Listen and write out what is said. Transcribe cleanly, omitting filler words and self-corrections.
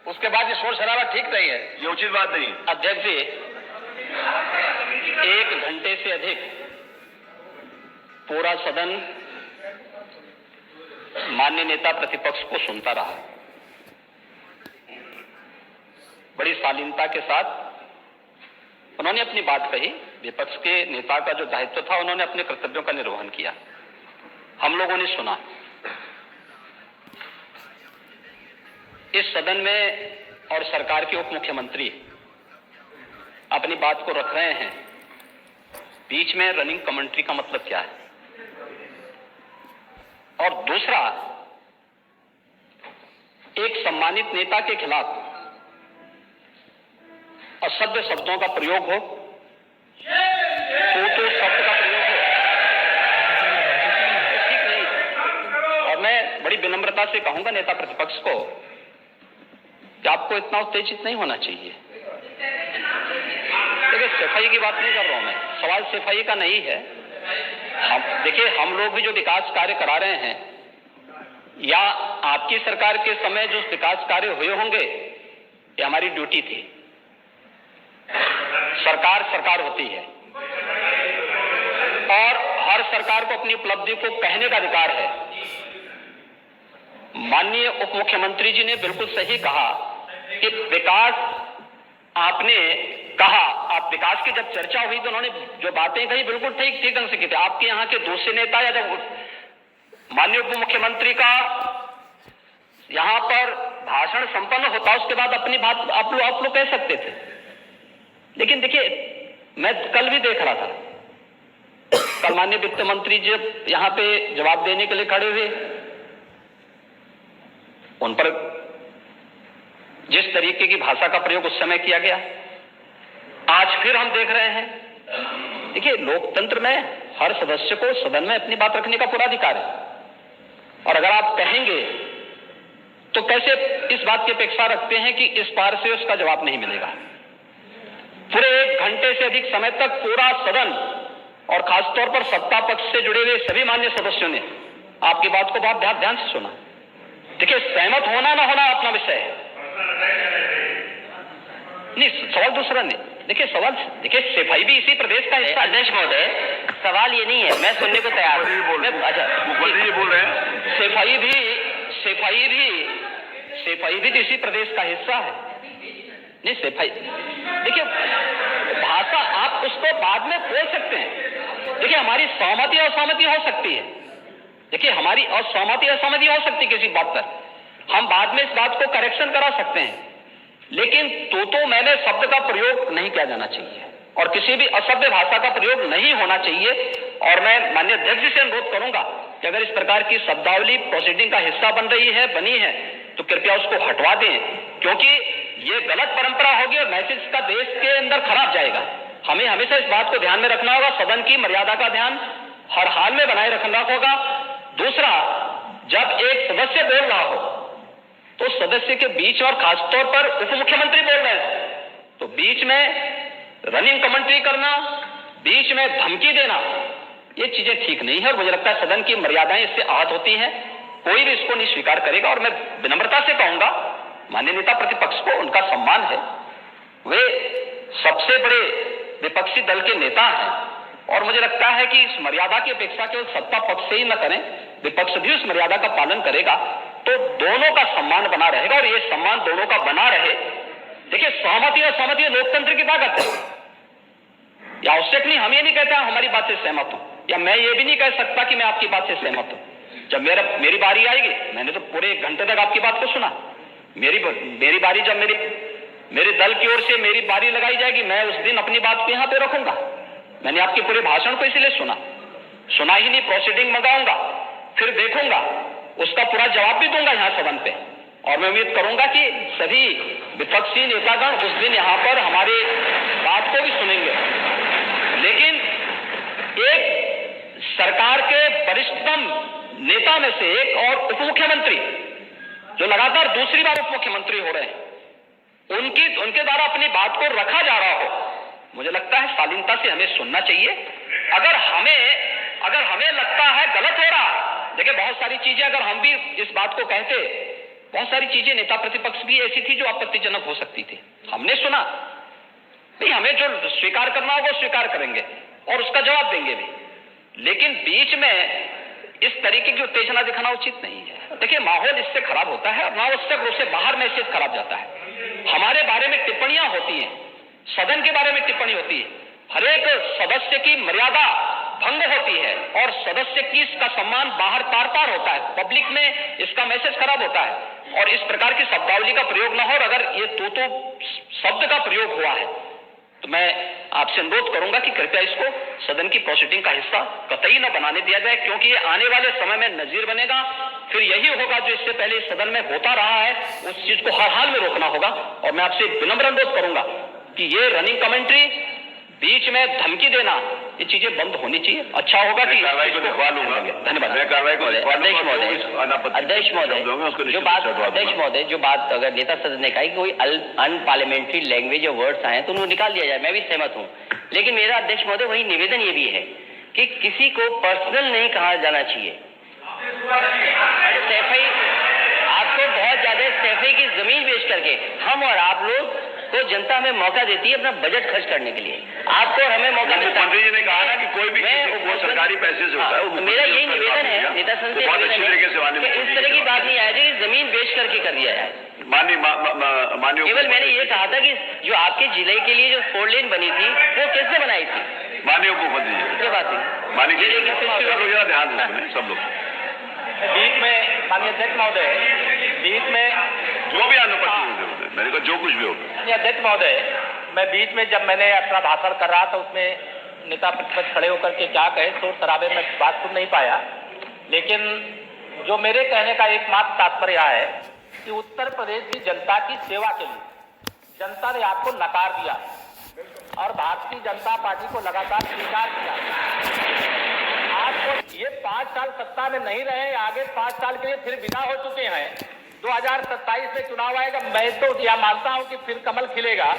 उसके बाद ये शोर शराबा ठीक नहीं है, ये उचित बात नहीं। अध्यक्ष जी, 1 घंटे से अधिक पूरा सदन माननीय नेता प्रतिपक्ष को सुनता रहा। बड़ी शालीनता के साथ उन्होंने अपनी बात कही। विपक्ष के नेता का जो दायित्व था, उन्होंने अपने कर्तव्यों का निर्वहन किया। हम लोगों ने सुना। इस सदन में और सरकार के उप मुख्यमंत्री अपनी बात को रख रहे हैं, बीच में रनिंग कमेंट्री का मतलब क्या है? और दूसरा, एक सम्मानित नेता के खिलाफ असभ्य शब्दों का प्रयोग हो, तो शब्द का प्रयोग हो, तो ठीक नहीं है। और मैं बड़ी विनम्रता से कहूंगा नेता प्रतिपक्ष को कि आपको इतना उत्तेजित नहीं होना चाहिए। देखिए, सफाई की बात नहीं कर रहा हूं मैं, सवाल सफाई का नहीं है। देखिए, हम लोग भी जो विकास कार्य करा रहे हैं, या आपकी सरकार के समय जो विकास कार्य हुए होंगे, ये हमारी ड्यूटी थी। सरकार सरकार होती है और हर सरकार को अपनी उपलब्धि को कहने का अधिकार है। माननीय उप मुख्यमंत्री जी ने बिल्कुल सही कहा कि विकास, आपने कहा, आप विकास की जब चर्चा हुई तो उन्होंने जो बातें कही बिल्कुल ठीक ढंग से की थी। आपके यहाँ के दूसरे नेता या जब माननीय उप मुख्यमंत्री का यहां पर भाषण संपन्न होता, उसके बाद अपनी बात आप लोग कह सकते थे। लेकिन देखिए, मैं कल भी देख रहा था, कल माननीय वित्त मंत्री जी यहां पे जवाब देने के लिए खड़े हुए, उन पर जिस तरीके की भाषा का प्रयोग उस समय किया गया, आज फिर हम देख रहे हैं। देखिए, लोकतंत्र में हर सदस्य को सदन में अपनी बात रखने का पूरा अधिकार है, और अगर आप कहेंगे तो कैसे इस बात की अपेक्षा रखते हैं कि इस पार से उसका जवाब नहीं मिलेगा? पूरे 1 घंटे से अधिक समय तक पूरा सदन और खासतौर पर सत्ता पक्ष से जुड़े हुए सभी मान्य सदस्यों ने आपकी बात को बहुत ध्यान से सुना। देखिए, सहमत होना ना होना अपना विषय है, नहीं, सवाल दूसरा नहीं। देखिए, सफाई भी इसी प्रदेश का हिस्सा। अध्यक्ष महोदय, सवाल ये नहीं है, मैं सुनने को तैयार हूं। अच्छा, बोल रहे हैं, सफाई भी तो इसी प्रदेश का हिस्सा है। नहीं, सफाई, देखिए, भाषा आप उसको बाद में बोल सकते हैं। देखिए, हमारी सहमति असहमति हो सकती है। देखिए, हमारी असहमति असहमति हो सकती है किसी बात पर, हम बाद में इस बात को करेक्शन करा सकते हैं। लेकिन तो मैंने शब्द का प्रयोग नहीं किया जाना चाहिए और किसी भी असभ्य भाषा का प्रयोग नहीं होना चाहिए। और मैं माननीय अध्यक्ष जी से अनुरोध करूंगा कि अगर इस प्रकार की शब्दावली प्रोसीडिंग का हिस्सा बनी है तो कृपया उसको हटवा दें, क्योंकि ये गलत परंपरा होगी और मैसेज का देश के अंदर खराब जाएगा। हमें हमेशा इस बात को ध्यान में रखना होगा, सदन की मर्यादा का ध्यान हर हाल में बनाए रखना होगा। दूसरा, जब एक सदस्य बोल रहा हो तो सदस्य के बीच, और खासतौर पर उप मुख्यमंत्री बोल रहे हैं, तो बीच में रनिंग कमेंट्री करना, बीच में धमकी देना, ये चीजें ठीक नहीं है। और मुझे लगता है सदन की मर्यादाएं इससे आहत होती हैं, कोई भी इसको नहीं स्वीकार करेगा। और मैं विनम्रता से कहूंगा माननीय नेता प्रतिपक्ष को, उनका सम्मान है, वे सबसे बड़े विपक्षी दल के नेता हैं, और मुझे लगता है कि इस मर्यादा की अपेक्षा केवल सत्ता पक्ष से ही न करें, विपक्ष भी उस मर्यादा का पालन करेगा तो दोनों का सम्मान बना रहेगा, और ये सम्मान दोनों का बना रहे। देखिए, सहमति और सहमति लोकतंत्र की ताकत है, या आवश्यक नहीं। हम ये नहीं कहते हमारी बात से सहमत हूं, या मैं ये भी नहीं कह सकता कि मैं आपकी बात से सहमत हूं। जब मेरी बारी आएगी, मैंने तो पूरे 1 घंटे तक आपकी बात को सुना, मेरी बारी जब मेरे दल की ओर से मेरी बारी लगाई जाएगी, मैं उस दिन अपनी बात को यहां पे रखूंगा। मैंने आपके पूरे भाषण को इसलिए सुना ही नहीं, प्रोसीडिंग मंगाऊंगा, फिर देखूंगा, उसका पूरा जवाब भी दूंगा यहां सदन पे। और मैं उम्मीद करूंगा कि सभी विपक्षी नेतागण उस दिन यहां पर हमारे बात को भी सुनेंगे। लेकिन एक सरकार के वरिष्ठतम नेता में से एक और उप मुख्यमंत्री, जो लगातार दूसरी बार उप मुख्यमंत्री हो रहे हैं, उनके द्वारा अपनी बात को रखा जा रहा हो, मुझे लगता है शालीनता से हमें सुनना चाहिए। अगर हमें लगता है गलत हो रहा है, देखिए, बहुत सारी चीजें अगर हम भी इस बात को कहते बहुत सारी चीजें नेता प्रतिपक्ष भी ऐसी थी जो आपत्तिजनक हो सकती थी, हमने सुना। नहीं, हमें जो स्वीकार करना होगा वो स्वीकार करेंगे और उसका जवाब देंगे भी, लेकिन बीच में इस तरीके की उत्तेजना दिखाना उचित नहीं है। देखिए, माहौल इससे खराब होता है, अनावश्यक रूप से बाहर मैसेज खराब जाता है। हमारे बारे में टिप्पणियां होती हैं, सदन के बारे में टिप्पणी होती है, हरेक सदस्य की मर्यादा भंग होती है और सदस्य की इसका सम्मान बाहर तार तार होता है, पब्लिक में इसका मैसेज खराब होता है और इस प्रकार की शब्दावली का प्रयोग न हो। और अगर ये तो शब्द का प्रयोग हुआ है तो मैं आपसे अनुरोध करूंगा कि कृपया इसको सदन की प्रोसीडिंग का हिस्सा कतई न बनाने दिया जाए, क्योंकि ये आने वाले समय में नजीर बनेगा। फिर यही होगा जो इससे पहले इस सदन में होता रहा है, उस चीज को हर हाल में रोकना होगा। और मैं आपसे विनम्र अनुरोध करूंगा कि ये रनिंग कमेंट्री, बीच में धमकी देना, ये चीजें बंद होनी चाहिए। अच्छा होगा कि कार्रवाई को दिखवा लूंगा। धन्यवाद। मैं कार्रवाई को अध्यक्ष महोदय, जो बात अगर नेता सदन ने कहा कि कोई अनपार्लियामेंट्री लैंग्वेज और वर्ड्स आए तो उनको निकाल दिया जाए, मैं भी सहमत हूं। लेकिन मेरा अध्यक्ष महोदय वही निवेदन ये भी है कि किसी को पर्सनल नहीं कहा जाना चाहिए। सैफई, आपको बहुत ज्यादा सैफई की जमीन बेच करके हम और आप लोग को जनता हमें मौका देती है अपना बजट खर्च करने के लिए, आपको और हमें मौका मिलता है। मंत्री जी ने कहा ना कि कोई भी वो सरकारी पैसे से होता है। मेरा यही निवेदन है नेता संसद से, बहुत अच्छी तरीके से माननीय इस तरह की बात नहीं आया कि जमीन बेच करके कर दिया जाए। माननीय केवल मैंने ये कहा था कि जो आपके जिले के लिए जो 4 लेन बनी थी वो किसने बनाई थी? माननीय उप मुख्यमंत्री जी। ये बात है, माननीय सब लोग जरा ध्यान दें, सब लोग बीच में माननीय अध्यक्ष महोदय, बीच में जो भी अनुपस्थित मैंने कहा जो कुछ भी होगा। अध्यक्ष महोदय, मैं बीच में जब मैंने अपना भाषण कर रहा था उसमें नेता प्रतिपक्ष खड़े होकर के क्या कहे, शोर शराबे में बात सुन नहीं पाया। लेकिन जो मेरे कहने का एकमात्र तात्पर्य है कि उत्तर प्रदेश की जनता की सेवा के लिए जनता ने आपको नकार दिया और भारतीय जनता पार्टी को लगातार स्वीकार किया। आपको ये 5 साल सत्ता में नहीं रहे, आगे 5 साल के लिए फिर विदा हो चुके हैं। 2027 में चुनाव आएगा, मैं तो यह मानता हूं कि फिर कमल खिलेगा।